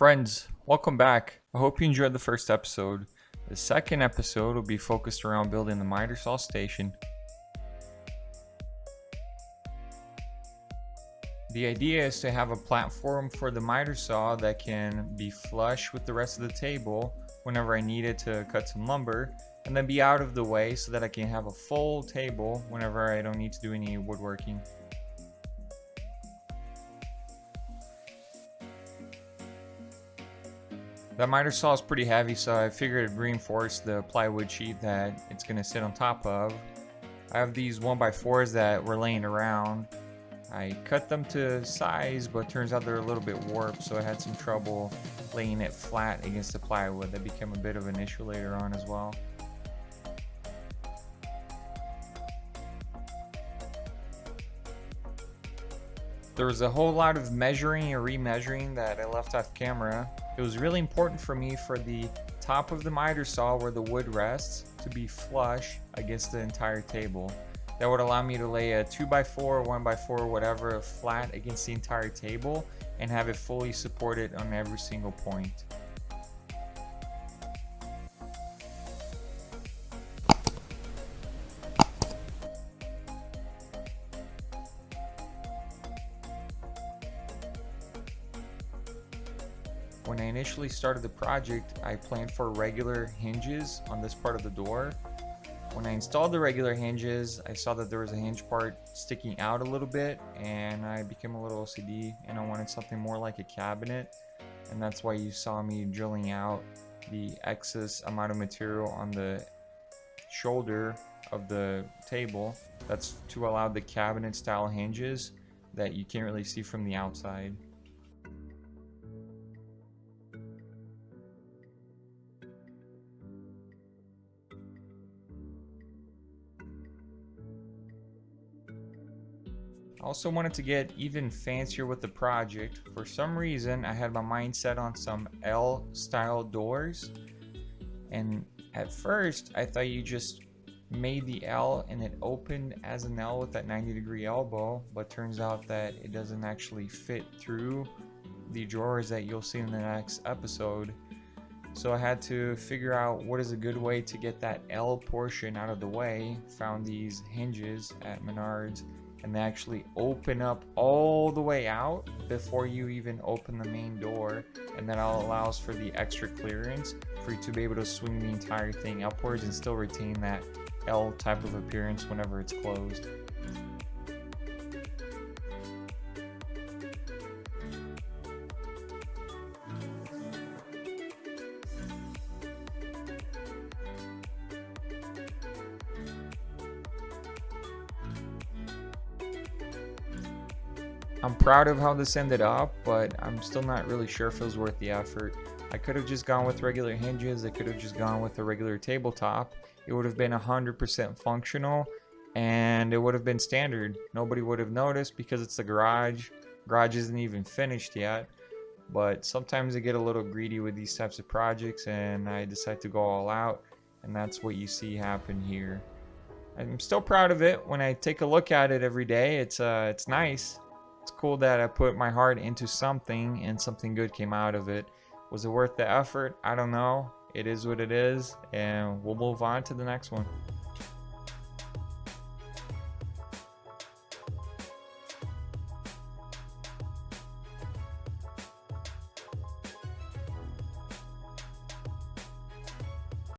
Friends, welcome back. I hope you enjoyed the first episode. The second episode will be focused around building the miter saw station. The idea is to have a platform for the miter saw that can be flush with the rest of the table whenever I need it to cut some lumber, and then be out of the way so that I can have a full table whenever I don't need to do any woodworking. That miter saw is pretty heavy, so I figured I'd reinforce the plywood sheet that it's going to sit on top of. I have these 1x4s that were laying around. I cut them to size, but turns out they're a little bit warped, so I had some trouble laying it flat against the plywood. That became a bit of an issue later on as well. There was a whole lot of measuring and remeasuring that I left off camera. It was really important for me for the top of the miter saw where the wood rests to be flush against the entire table. That would allow me to lay a 2x4, 1x4, whatever, flat against the entire table and have it fully supported on every single point. When I initially started the project, I planned for regular hinges on this part of the door. When I installed the regular hinges, I saw that there was a hinge part sticking out a little bit, and I became a little OCD and I wanted something more like a cabinet, and that's why you saw me drilling out the excess amount of material on the shoulder of the table. That's to allow the cabinet style hinges that you can't really see from the outside. I also wanted to get even fancier with the project. For some reason, I had my mind set on some L style doors, and at first I thought you just made the L and it opened as an L with that 90-degree elbow, but turns out that it doesn't actually fit through the drawers that you'll see in the next episode. So I had to figure out what is a good way to get that L portion out of the way. Found these hinges at Menards, and they actually open up all the way out before you even open the main door, and that all allows for the extra clearance for you to be able to swing the entire thing upwards and still retain that L type of appearance whenever it's closed. I'm proud of how this ended up, but I'm still not really sure if it was worth the effort. I could have just gone with regular hinges. I could have just gone with a regular tabletop. It would have been 100% functional, and it would have been standard. Nobody would have noticed because it's the garage. Garage isn't even finished yet, but sometimes I get a little greedy with these types of projects and I decide to go all out, and that's what you see happen here. I'm still proud of it. When I take a look at it every day, it's nice. It's cool that I put my heart into something and something good came out of it. Was it worth the effort? I don't know. It is what it is, and we'll move on to the next one.